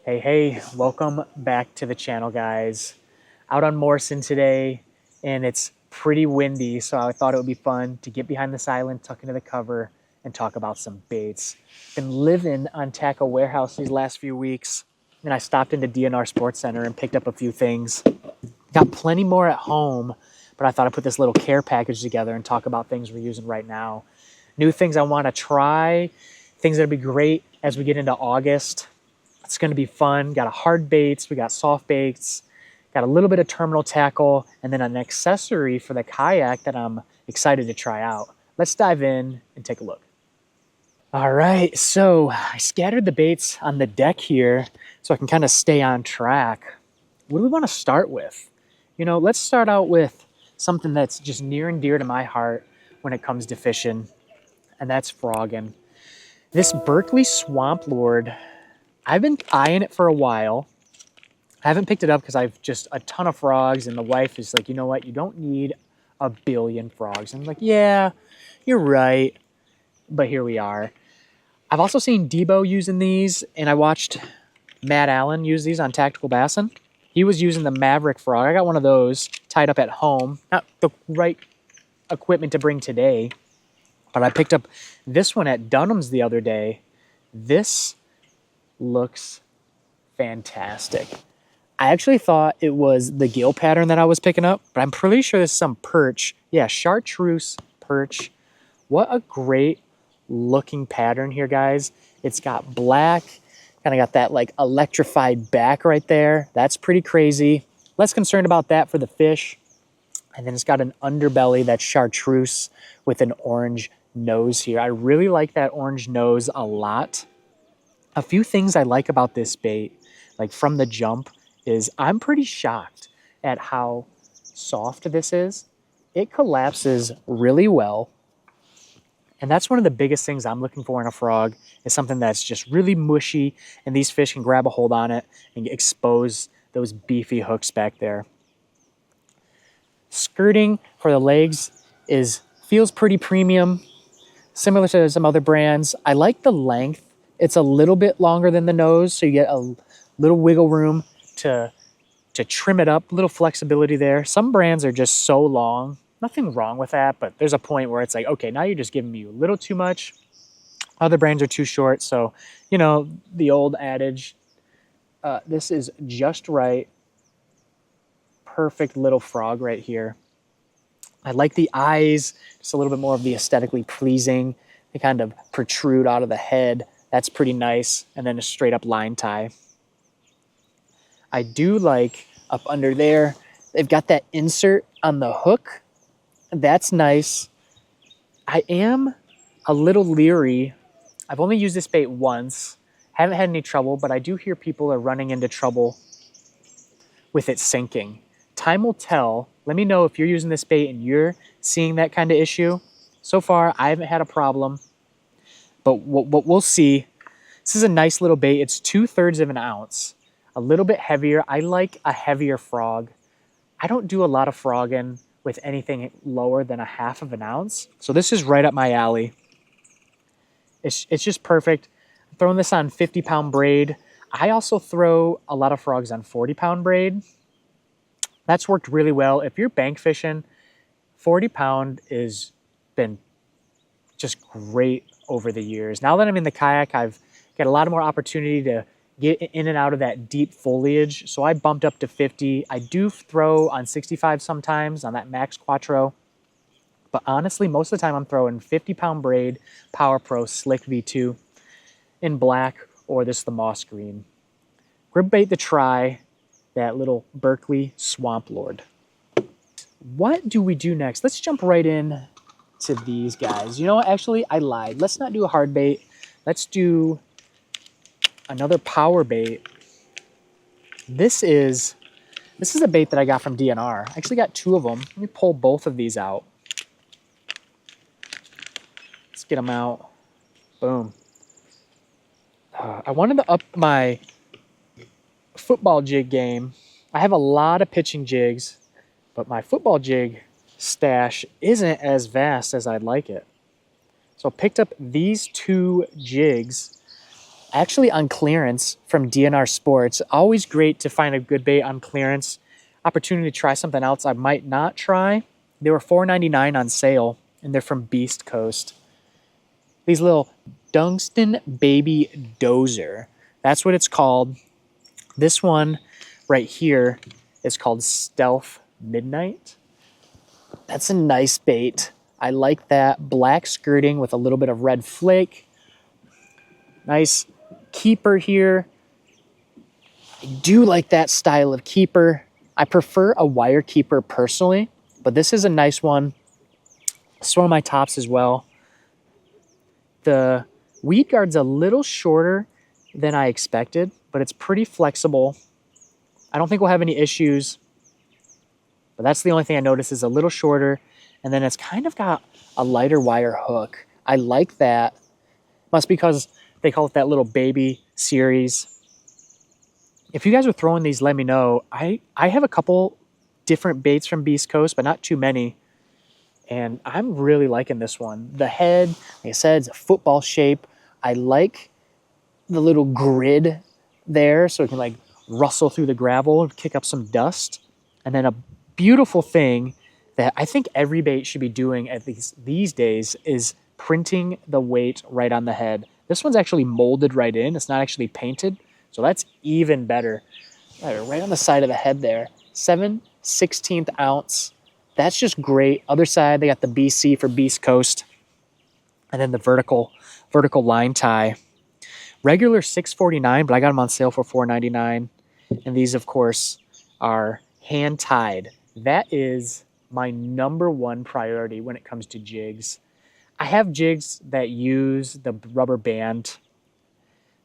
Hey, welcome back to the channel, guys. Out on Morrison today, and it's pretty windy, so I thought it would be fun to get behind this island, tuck into the cover, and talk about some baits. Been living on Tackle Warehouse these last few weeks, and I stopped into DNR Sports Center and picked up a few things. Got plenty more at home, but I thought I'd put this little care package together and talk about things we're using right now. New things I want to try, things that'll be great as we get into August. It's going to be fun. Got a hard baits, we got soft baits, got a little bit of terminal tackle, and then an accessory for the kayak that I'm excited to try out. Let's dive in and take a look. All right, so I scattered the baits on the deck here so I can kind of stay on track. What do we want to start with? Let's start out with something that's just near and dear to my heart when it comes to fishing, and that's frogging. This Berkeley Swamp Lord, I've been eyeing it for a while. I haven't picked it up because I've just a ton of frogs, and the wife is like, you know what, you don't need a billion frogs. And I'm like, yeah, you're right, but here we are. I've also seen Debo using these, and I watched Matt Allen use these on Tactical Bassin. He was using the Maverick frog. I got one of those tied up at home. Not the right equipment to bring today, but I picked up this one at Dunham's the other day. This looks fantastic. I actually thought it was the gill pattern that I was picking up, but I'm pretty sure this is some perch. Yeah, chartreuse perch. What a great looking pattern here, guys. It's got black, kind of got that like electrified back right there. That's pretty crazy. Less concerned about that for the fish. And then it's got an underbelly that's chartreuse with an orange nose here. I really like that orange nose a lot. A few things I like about this bait, like from the jump, is I'm pretty shocked at how soft this is. It collapses really well. And that's one of the biggest things I'm looking for in a frog, is something that's just really mushy and these fish can grab a hold on it and expose those beefy hooks back there. Skirting for the legs feels pretty premium, similar to some other brands. I like the length. It's a little bit longer than the nose, so you get a little wiggle room to trim it up, a little flexibility there. Some brands are just so long. Nothing wrong with that, but there's a point where it's like, okay, now you're just giving me a little too much. Other brands are too short, so, the old adage, this is just right. Perfect little frog right here. I like the eyes, just a little bit more of the aesthetically pleasing. They kind of protrude out of the head. That's pretty nice. And then a straight up line tie. I do like up under there, they've got that insert on the hook. That's nice. I am a little leery. I've only used this bait once. Haven't had any trouble, but I do hear people are running into trouble with it sinking. Time will tell. Let me know if you're using this bait and you're seeing that kind of issue. So far, I haven't had a problem. But what we'll see, this is a nice little bait. It's 2/3 of an ounce, a little bit heavier. I like a heavier frog. I don't do a lot of frogging with anything lower than a 1/2 of an ounce. So this is right up my alley. It's just perfect. I'm throwing this on 50-pound braid. I also throw a lot of frogs on 40-pound braid. That's worked really well. If you're bank fishing, 40-pound has been just great over the years. Now that I'm in the kayak, I've got a lot more opportunity to get in and out of that deep foliage. So I bumped up to 50. I do throw on 65 sometimes on that Max Quattro. But honestly, most of the time I'm throwing 50-pound braid, Power Pro Slick V2 in black, or this the moss green. Grip bait to try that little Berkeley Swamp Lord. What do we do next? Let's jump right in to these guys. You know what? Actually, I lied. Let's not do a hard bait. Let's do another power bait. This is a bait that I got from DNR. I actually got 2 of them. Let me pull both of these out. Let's get them out. Boom. I wanted to up my football jig game. I have a lot of pitching jigs, but my football jig stash isn't as vast as I'd like it. So I picked up these 2 jigs. actually on clearance from DNR Sports. Always great to find a good bait on clearance. Opportunity to try something else I might not try. They were $4.99 on sale, and they're from Beast Coast. These little Tungsten Baby Dozer. That's what it's called. This one right here is called Stealth Midnight. That's a nice bait. I like that. Black skirting with a little bit of red flake. Nice keeper here. I do like that style of keeper. I prefer a wire keeper personally, but this is a nice one. It's one of my tops as well. The weed guard's a little shorter than I expected, but it's pretty flexible. I don't think we'll have any issues, but that's the only thing I noticed is a little shorter, and then it's kind of got a lighter wire hook. I like that. Must be because they call it that little baby series. If you guys are throwing these, let me know. I have a couple different baits from Beast Coast, but not too many. And I'm really liking this one. The head, like I said, it's a football shape. I like the little grid there so it can like rustle through the gravel and kick up some dust. And then a beautiful thing that I think every bait should be doing at least these days is printing the weight right on the head. This one's actually molded right in. It's not actually painted. So that's even better. Right on the side of the head there. 7/16 ounce. That's just great. Other side, they got the BC for Beast Coast. And then the vertical line tie. Regular $6.49, but I got them on sale for $4.99. And these, of course, are hand-tied. That is my #1 priority when it comes to jigs. I have jigs that use the rubber band.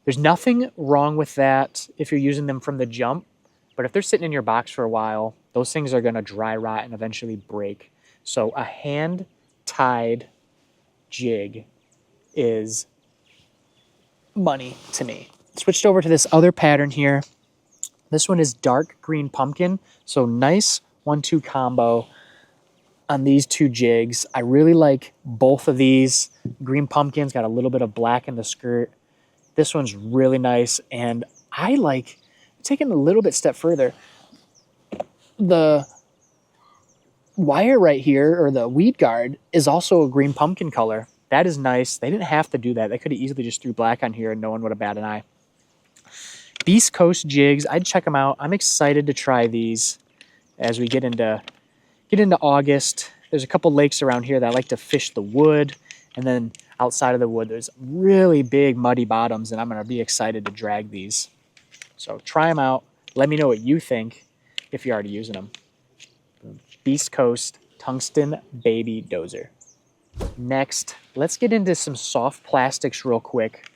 There's nothing wrong with that if you're using them from the jump, but if they're sitting in your box for a while, those things are going to dry rot and eventually break. So a hand-tied jig is money to me. Switched over to this other pattern here. This one is dark green pumpkin, so nice 1-2 combo on these two jigs. I really like both of these. Green pumpkin's got a little bit of black in the skirt. This one's really nice, and I like taking a little bit step further. The wire right here, or the weed guard, is also a green pumpkin color. That is nice. They didn't have to do that. They could have easily just threw black on here and no one would have batted an eye. Beast Coast jigs, I'd check them out. I'm excited to try these as we get into August. There's a couple lakes around here that I like to fish the wood, and then outside of the wood, there's really big muddy bottoms, and I'm going to be excited to drag these. So try them out. Let me know what you think if you're already using them. Beast Coast Tungsten Baby Dozer. Next, let's get into some soft plastics real quick.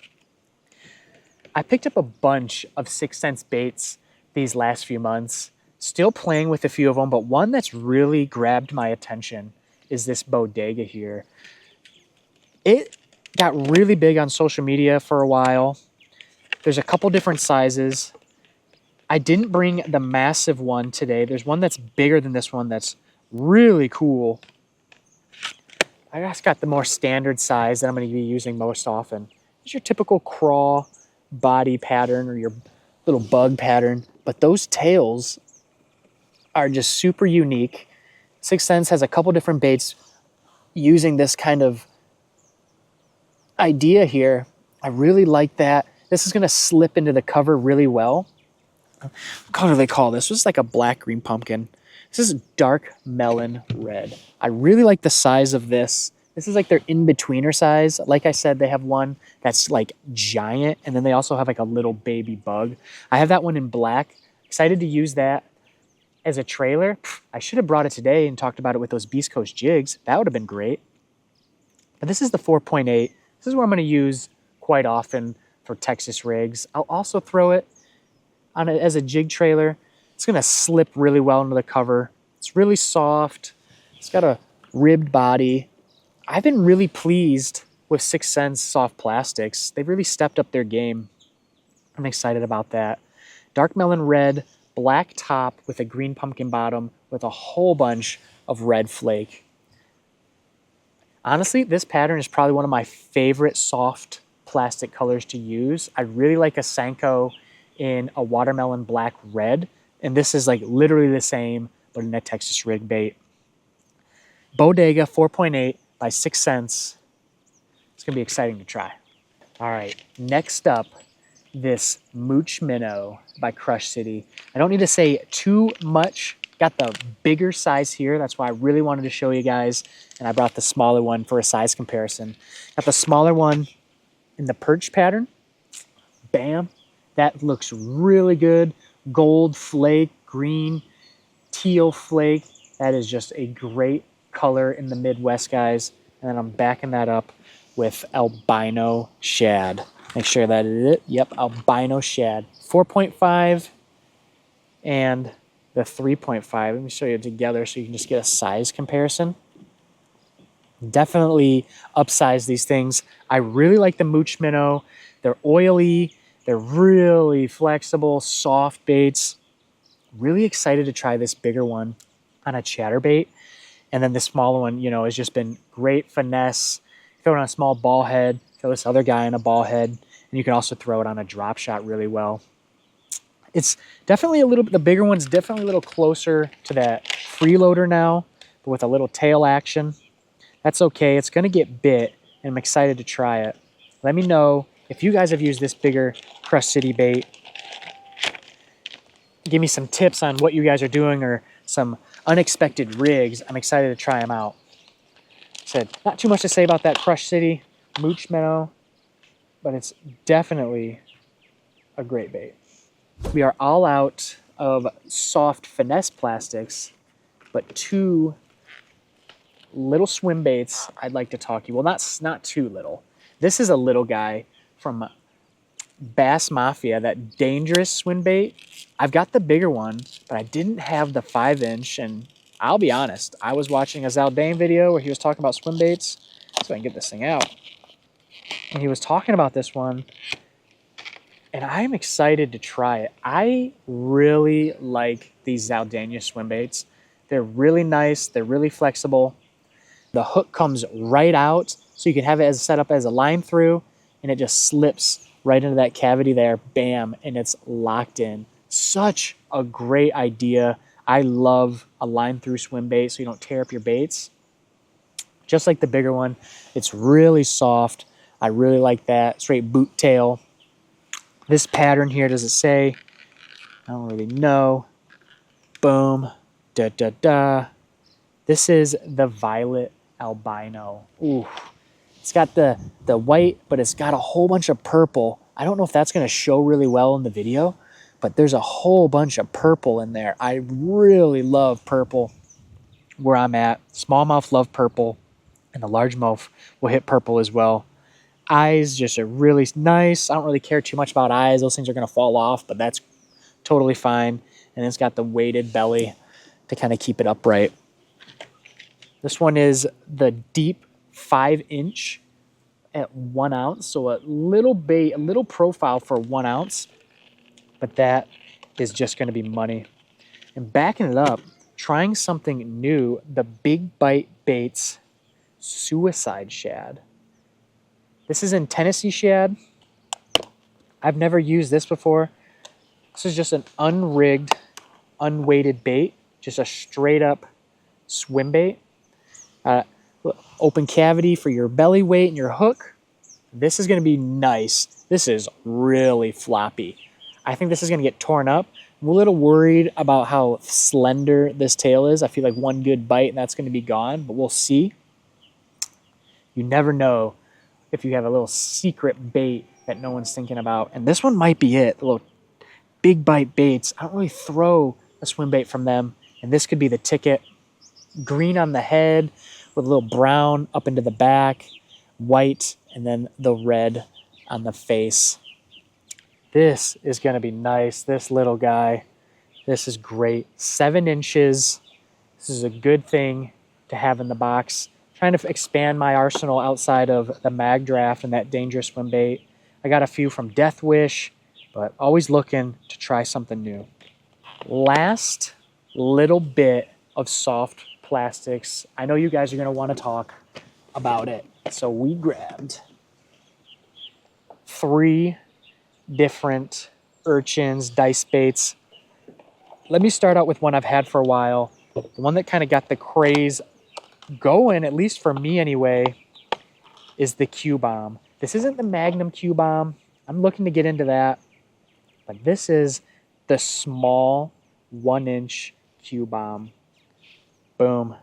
I picked up a bunch of 6 Sense baits these last few months. Still playing with a few of them, but one that's really grabbed my attention is this bodega here. It got really big on social media for a while. There's a couple different sizes. I didn't bring the massive one today. There's one that's bigger than this one that's really cool. I just got the more standard size that I'm going to be using most often. It's your typical craw body pattern or your little bug pattern, but those tails are just super unique. 6 Sense has a couple different baits using this kind of idea here. I really like that. This is going to slip into the cover really well. What color do they call this? This is like a black green pumpkin. This is dark melon red. I really like the size of this. This is like their in-betweener size. Like I said, they have one that's like giant, and then they also have like a little baby bug. I have that one in black. Excited to use that as a trailer. I should have brought it today and talked about it with those Beast Coast jigs. That would have been great. But this is the 4.8. This is what I'm going to use quite often for Texas rigs. I'll also throw it on it as a jig trailer. It's going to slip really well into the cover. It's really soft. It's got a ribbed body. I've been really pleased with 6 Sense soft plastics. They've really stepped up their game. I'm excited about that. Dark melon red, black top with a green pumpkin bottom with a whole bunch of red flake. Honestly, this pattern is probably one of my favorite soft plastic colors to use. I really like a Senko in a watermelon black red. And this is like literally the same, but in a Texas rig bait. Bodega 4.8 by 6 cents. It's gonna be exciting to try. All right, next up, this Mooch Minnow by Crush City. I don't need to say too much. Got the bigger size here. That's why I really wanted to show you guys. And I brought the smaller one for a size comparison. Got the smaller one in the perch pattern. Bam. That looks really good. Gold flake, green, teal flake. That is just a great color in the Midwest, guys. And then I'm backing that up with albino shad. Make sure that is it. Yep, albino shad. 4.5 and the 3.5. Let me show you together so you can just get a size comparison. Definitely upsize these things. I really like the Mooch Minnow. They're oily. They're really flexible, soft baits. Really excited to try this bigger one on a chatterbait. And then the smaller one, you know, has just been great finesse. Throw it on a small ball head. Throw this other guy on a ball head. And you can also throw it on a drop shot really well. It's definitely a little bit, the bigger one's definitely a little closer to that freeloader now, but with a little tail action. That's okay. It's going to get bit, and I'm excited to try it. Let me know if you guys have used this bigger Crush City bait. Give me some tips on what you guys are doing or some unexpected rigs. I'm excited to try them out. Said not too much to say about that Crush City Mooch Minnow, but it's definitely a great bait. We are all out of soft finesse plastics, but two little swim baits I'd like to talk to you. Well, not too little. This is a little guy from Bass Mafia, that dangerous swim bait. I've got the bigger one, but I didn't have the 5-inch, and I'll be honest, I was watching a Zaldane video where he was talking about swim baits, so I can get this thing out. And he was talking about this one, and I'm excited to try it. I really like these Zaldania swim baits. They're really nice. They're really flexible. The hook comes right out, so you can have it as set up as a line through, and it just slips right into that cavity there. Bam, and it's locked in. Such a great idea. I love a line through swim bait so you don't tear up your baits. Just like the bigger one, it's really soft. I really like that. Straight boot tail. This pattern here, does it say? I don't really know. Boom. Da, da, da. This is the Violet Albino. Ooh. It's got the white, but it's got a whole bunch of purple. I don't know if that's going to show really well in the video, but there's a whole bunch of purple in there. I really love purple where I'm at. Smallmouth love purple, and the largemouth will hit purple as well. Eyes just are really nice. I don't really care too much about eyes. Those things are going to fall off, but that's totally fine. And it's got the weighted belly to kind of keep it upright. This one is the deep 5-inch at 1 ounce. So a little bait, a little profile for 1 ounce, but that is just going to be money. And backing it up, trying something new, the Big Bite Baits Suicide Shad. This is in Tennessee shad. I've never used this before. This is just an unrigged, unweighted bait, just a straight up swim bait. Open cavity for your belly weight and your hook. This is going to be nice. This is really floppy. I think this is going to get torn up. I'm a little worried about how slender this tail is. I feel like one good bite and that's going to be gone, but we'll see. You never know if you have a little secret bait that no one's thinking about. And this one might be it. The little Big Bite Baits. I don't really throw a swim bait from them. And this could be the ticket. Green on the head with a little brown up into the back, white, and then the red on the face. This is going to be nice. This little guy. This is great. 7 inches. This is a good thing to have in the box. Trying to expand my arsenal outside of the mag draft and that dangerous swim bait. I got a few from Death Wish, but always looking to try something new. Last little bit of soft plastics. I know you guys are going to want to talk about it. So we grabbed 3 different urchins, dice baits. Let me start out with one I've had for a while. The one that kind of got the craze going, at least for me anyway, is the Q-Bomb. This isn't the Magnum Q-Bomb. I'm looking to get into that. But this is the small 1-inch Q-Bomb. Boom.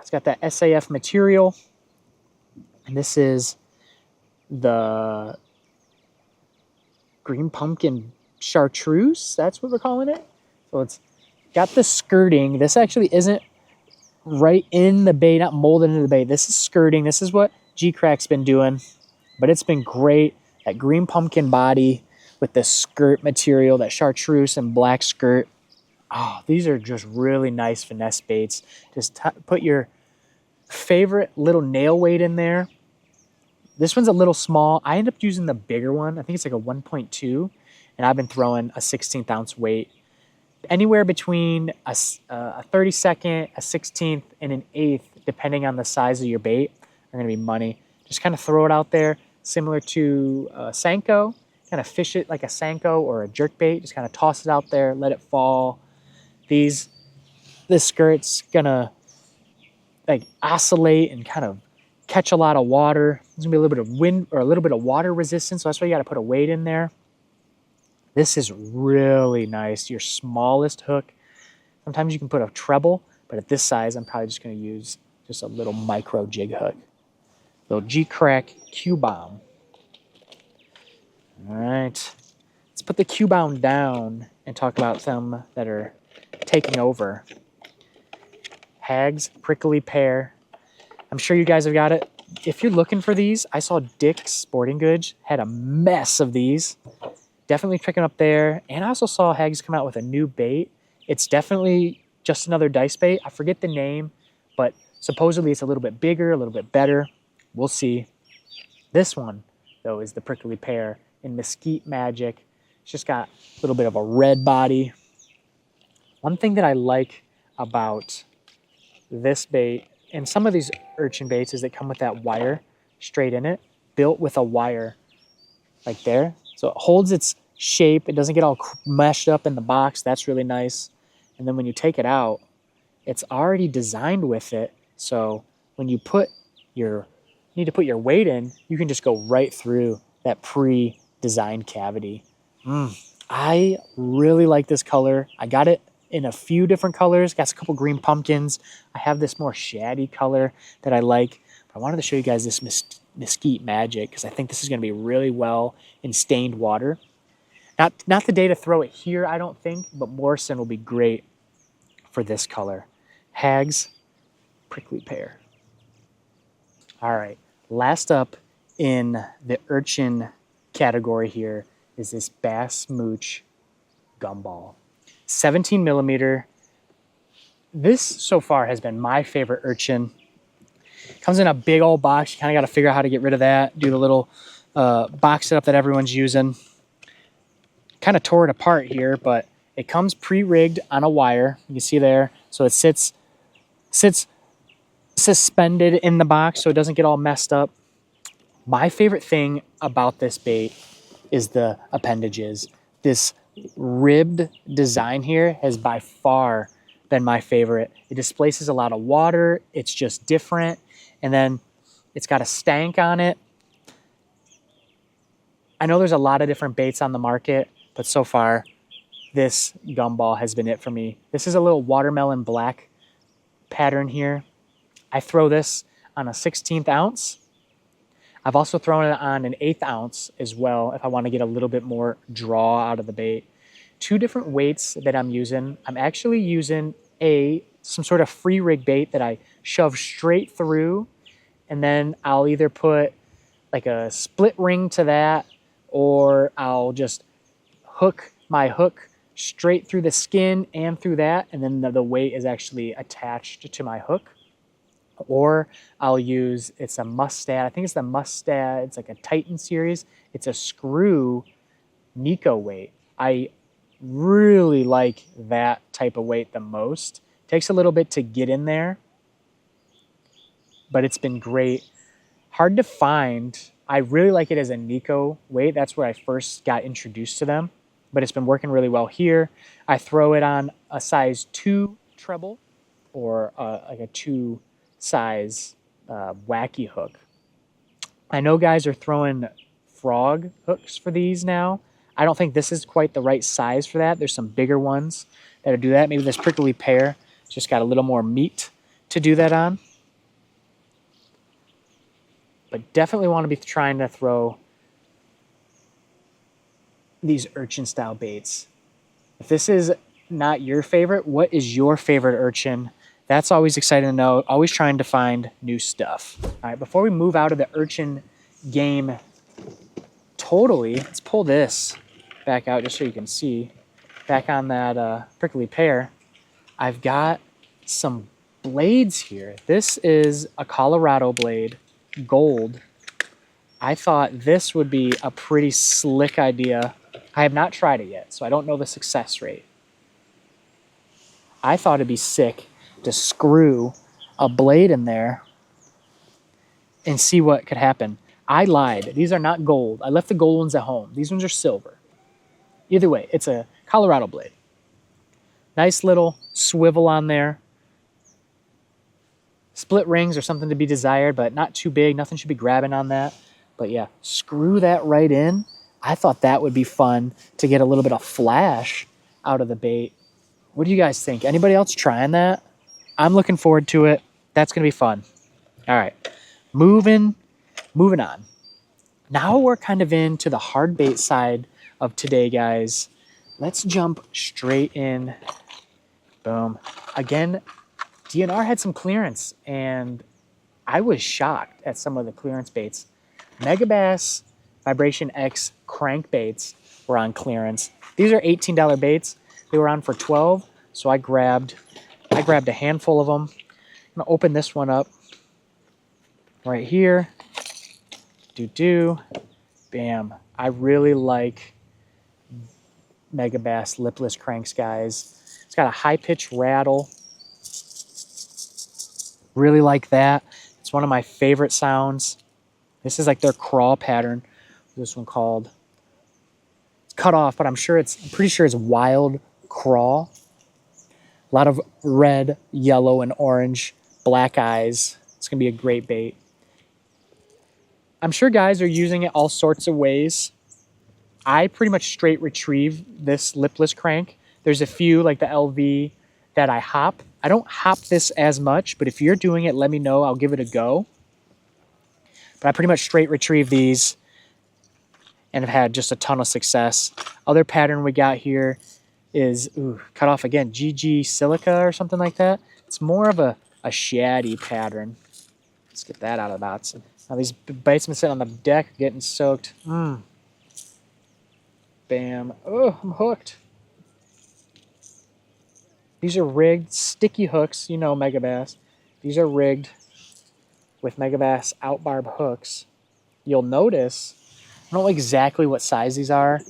It's got that SAF material. And this is the green pumpkin chartreuse. That's what we're calling it. So it's got the skirting. This actually isn't right in the bait, not molded into the bait. This is skirting. This is what G-Crack's been doing. But it's been great. That green pumpkin body with the skirt material, that chartreuse and black skirt. Oh, these are just really nice finesse baits. Just put your favorite little nail weight in there. This one's a little small. I end up using the bigger one. I think it's like a 1.2. And I've been throwing a 16th ounce weight. Anywhere between a 32nd, a 16th, and an 1/8, depending on the size of your bait, are going to be money. Just kind of throw it out there, similar to Senko. Kind of fish it like a Senko or a jerkbait. Just kind of toss it out there, let it fall. This skirt's gonna like oscillate and kind of catch a lot of water. There's gonna be a little bit of wind or a little bit of water resistance, so that's why you got to put a weight in there. This is really nice. Your smallest hook. Sometimes you can put a treble, but at this size, I'm probably just going to use just a little micro jig hook. Little G-Crack Q-Bomb. All right. Let's put the Q-Bomb down and talk about some that are taking over. Hags, prickly pear. I'm sure you guys have got it. If you're looking for these, I saw Dick's Sporting Goods had a mess of these. Definitely picking up there. And I also saw Hags come out with a new bait. It's definitely just another dice bait. I forget the name, but supposedly it's a little bit bigger, a little bit better. We'll see. This one, though, is the prickly pear in Mesquite Magic. It's just got a little bit of a red body. One thing that I like about this bait and some of these urchin baits is they come with that wire straight in it, built with a wire like there. So it holds its shape. It doesn't get all meshed up in the box. That's really nice. And then when you take it out, it's already designed with it. So when you need to put your weight in, you can just go right through that pre-designed cavity. I really like this color. I got it in a few different colors. Got a couple green pumpkins. I have this more shady color that I like. But I wanted to show you guys this Mesquite Magic because I think this is going to be really well in stained water. Not the day to throw it here, I don't think, but Morrison will be great for this color. Hags, prickly pear. All right, last up in the urchin category here is this Bass Mooch gumball. 17 millimeter. This so far has been my favorite urchin. Comes in a big old box. You kind of got to figure out how to get rid of that. Do the little box setup that everyone's using. Kind of tore it apart here, but it comes pre-rigged on a wire. You can see there. So it sits suspended in the box so it doesn't get all messed up. My favorite thing about this bait is the appendages. This ribbed design here has by far been my favorite. It displaces a lot of water. It's just different. And then it's got a stank on it. I know there's a lot of different baits on the market, but so far this gumball has been it for me. This is a little watermelon black pattern here. I throw this on a 16th ounce. I've also thrown it on an 1/8 ounce as well if I want to get a little bit more draw out of the bait. 2 different weights that I'm using. I'm actually using some sort of free rig bait that I shove straight through, and then I'll either put like a split ring to that, or I'll just hook my hook straight through the skin and through that, and then the weight is actually attached to my hook. Or I'll use, it's a Mustad, I think it's the Mustad, it's like a Titan series. It's a screw Nico weight. I really like that type of weight the most. Takes a little bit to get in there, but it's been great. Hard to find. I really like it as a Nico weight. That's where I first got introduced to them, but it's been working really well here. I throw it on a size 2 treble or like a 2 size wacky hook. I know guys are throwing frog hooks for these now. I don't think this is quite the right size for that. There's some bigger ones that'll do that. Maybe this prickly pear just got a little more meat to do that on. But definitely want to be trying to throw these urchin style baits. If this is not your favorite, what is your favorite urchin? That's always exciting to know. Always trying to find new stuff. All right, before we move out of the urchin game totally, let's pull this back out just so you can see. Back on that prickly pear, I've got some blades here. This is a Colorado blade, gold. I thought this would be a pretty slick idea. I have not tried it yet, so I don't know the success rate. I thought it'd be sick to screw a blade in there and see what could happen. I lied. These are not gold. I left the gold ones at home. These ones are silver. Either way, it's a Colorado blade. Nice little swivel on there. Split rings are something to be desired, but not too big. Nothing should be grabbing on that. But yeah, screw that right in. I thought that would be fun to get a little bit of flash out of the bait. What do you guys think? Anybody else trying that? I'm looking forward to it. That's going to be fun. All right, moving on. Now we're kind of into the hard bait side of today, guys. Let's jump straight in. Boom. Again, DNR had some clearance, and I was shocked at some of the clearance baits. Megabass Vibration X crankbaits were on clearance. These are $18 baits. They were on for $12, so I grabbed a handful of them. I'm gonna open this one up right here. Bam. I really like Megabass lipless cranks, guys. It's got a high pitch rattle. Really like that. It's one of my favorite sounds. This is like their crawl pattern. This one called, it's cut off, but I'm pretty sure it's wild crawl. A lot of red, yellow, and orange, black eyes. It's gonna be a great bait. I'm sure guys are using it all sorts of ways. I pretty much straight retrieve this lipless crank. There's a few like the LV that I hop. I don't hop this as much, but if you're doing it, let me know. I'll give it a go. But I pretty much straight retrieve these and have had just a ton of success. Other pattern we got here is, cut off again, GG Silica or something like that. It's more of a shaddy pattern. Let's get that out of the box. Now these baits have been sitting on the deck getting soaked. Bam. Oh, I'm hooked. These are rigged sticky hooks. You know Megabass. These are rigged with Megabass outbarb hooks. You'll notice, I don't know exactly what size these are,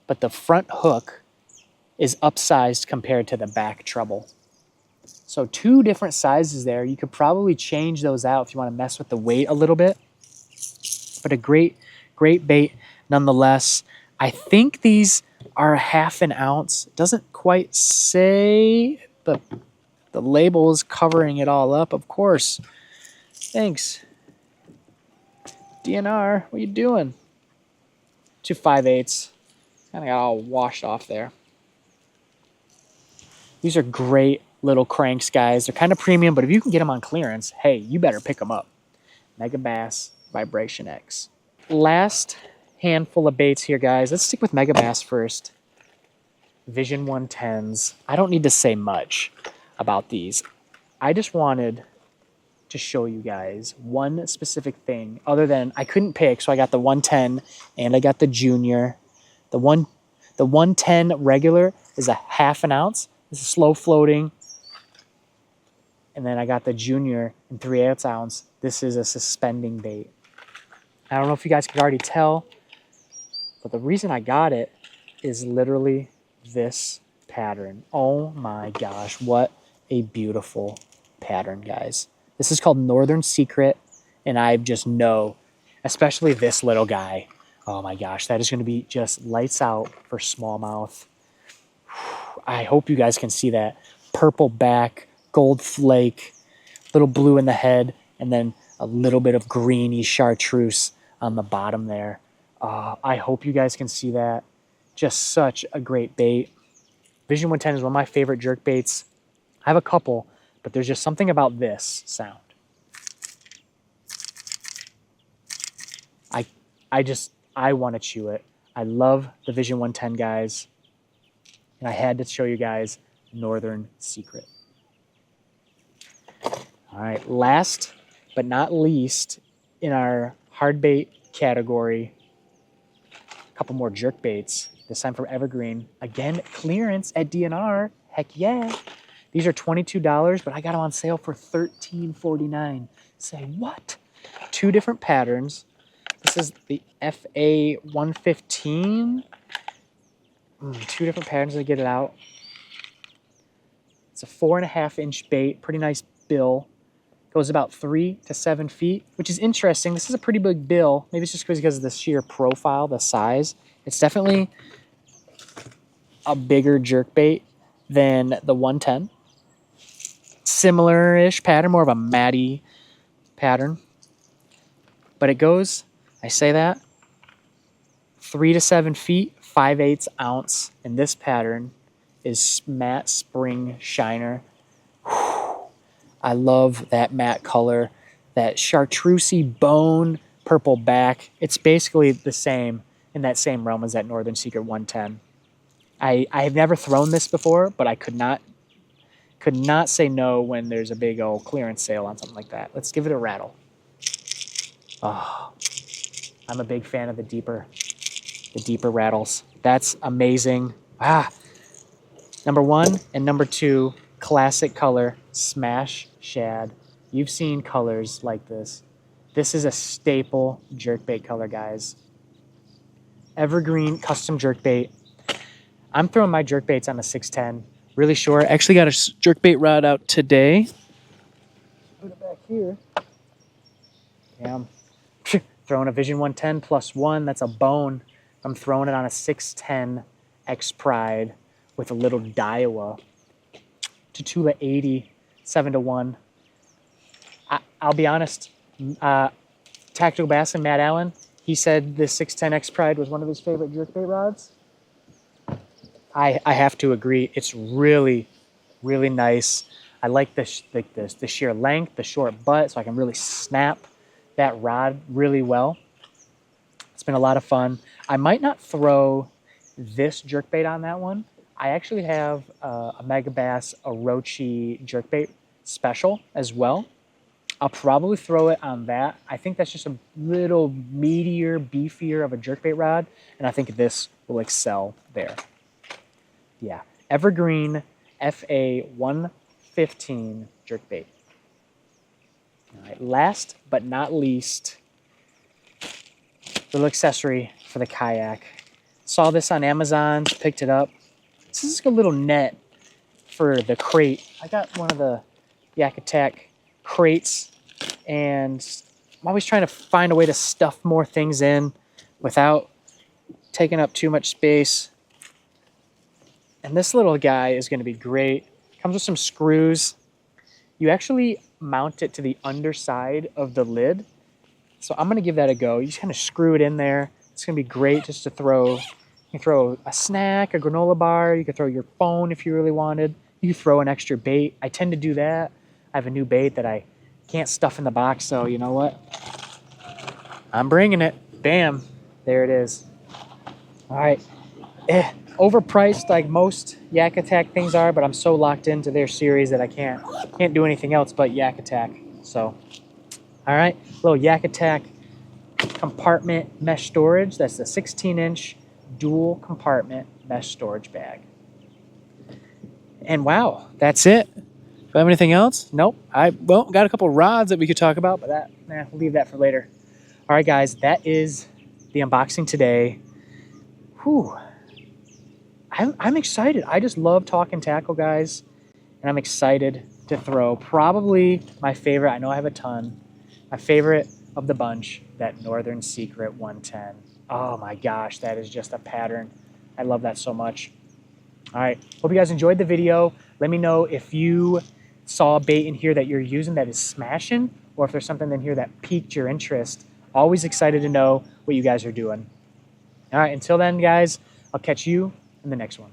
but the front hook is upsized compared to the back treble. So 2 different sizes there. You could probably change those out if you want to mess with the weight a little bit. But a great bait nonetheless. I think these are a ½ an ounce. It doesn't quite say, but the label is covering it all up, of course. Thanks. DNR, what you doing? 2 5/8. Kind of got all washed off there. These are great little cranks, guys. They're kind of premium, but if you can get them on clearance, hey, you better pick them up. Megabass Vibration X. Last handful of baits here, guys. Let's stick with Megabass first. Vision 110s. I don't need to say much about these. I just wanted to show you guys one specific thing other than I couldn't pick, so I got the 110 and I got the junior. The 110 regular is a ½ an ounce. This is slow floating. And then I got the junior in 3/8 ounce. This is a suspending bait. I don't know if you guys could already tell, but the reason I got it is literally this pattern. Oh my gosh, what a beautiful pattern, guys. This is called Northern Secret. And I just know, especially this little guy, oh my gosh, that is going to be just lights out for smallmouth. I hope you guys can see that. Purple back, gold flake, little blue in the head, and then a little bit of greeny chartreuse on the bottom there. I hope you guys can see that. Just such a great bait. Vision 110 is one of my favorite jerk baits. I have a couple, but there's just something about this sound. I want to chew it. I love the Vision 110, guys. And I had to show you guys Northern Secret. All right, last but not least in our hard bait category, a couple more jerk baits, this time from Evergreen. Again, clearance at DNR. Heck yeah. These are $22, but I got them on sale for $13.49. Say what? Two different patterns. This is the FA 115. Two different patterns to get it out. It's a 4.5-inch bait, pretty nice bill. Goes about 3 to 7 feet, which is interesting. This is a pretty big bill. Maybe it's just because of the sheer profile, the size. It's definitely a bigger jerk bait than the 110. Similar-ish pattern, more of a matty pattern. But it goes, I say that, 3 to 7 feet, 5/8 ounce. And this pattern is matte spring shiner. I love that matte color, that chartreusey bone, purple back. It's basically the same, in that same realm as that Northern Secret 110. I have never thrown this before, but I could not say no when there's a big old clearance sale on something like that. Let's give it a rattle. Oh, I'm a big fan of the deeper rattles. That's amazing. Number 1 and number 2, classic color, smash shad. You've seen colors like this. This is a staple jerkbait color, guys. Evergreen custom jerkbait. I'm throwing my jerkbaits on a 610, really short. Actually got a jerkbait rod out today. Put it back here. Damn. Throwing a Vision 110 +1, that's a bone. I'm throwing it on a 610 X Pride with a little Daiwa. Tatula 80, 7-1. I'll be honest, Tactical Bass and Matt Allen, he said the 610 X Pride was one of his favorite jerkbait rods. I have to agree. It's really, really nice. I like the sheer length, the short butt, so I can really snap that rod really well. It's been a lot of fun. I might not throw this jerkbait on that one. I actually have a Megabass Orochi jerkbait special as well. I'll probably throw it on that. I think that's just a little meatier, beefier of a jerkbait rod, and I think this will excel there. Yeah, Evergreen FA 115 jerkbait. All right, last but not least, little accessory for the kayak. Saw this on Amazon, picked it up. This is like a little net for the crate. I got one of the Yak Attack crates, and I'm always trying to find a way to stuff more things in without taking up too much space. And this little guy is going to be great. Comes with some screws. You actually mount it to the underside of the lid. So I'm going to give that a go. You just kind of screw it in there. It's going to be great just to throw. You can throw a snack, a granola bar. You can throw your phone if you really wanted. You can throw an extra bait. I tend to do that. I have a new bait that I can't stuff in the box, so you know what? I'm bringing it. Bam. There it is. All right. Overpriced like most Yak Attack things are, but I'm so locked into their series that I can't do anything else but Yak Attack. So, all right, little Yak Attack compartment mesh storage. That's the 16-inch dual compartment mesh storage bag. And wow, that's it. Do I have anything else? Nope. Well, got a couple rods that we could talk about, but we'll leave that for later. All right, guys, that is the unboxing today. Whew. I'm excited. I just love talking tackle, guys, and I'm excited to throw probably my favorite. I know I have a ton, My favorite of the bunch, that Northern Secret 110. Oh my gosh, that is just a pattern. I love that so much. All right, hope you guys enjoyed the video. Let me know if you saw a bait in here that you're using that is smashing, or if there's something in here that piqued your interest. Always excited to know what you guys are doing. All right, until then, guys, I'll catch you in the next one.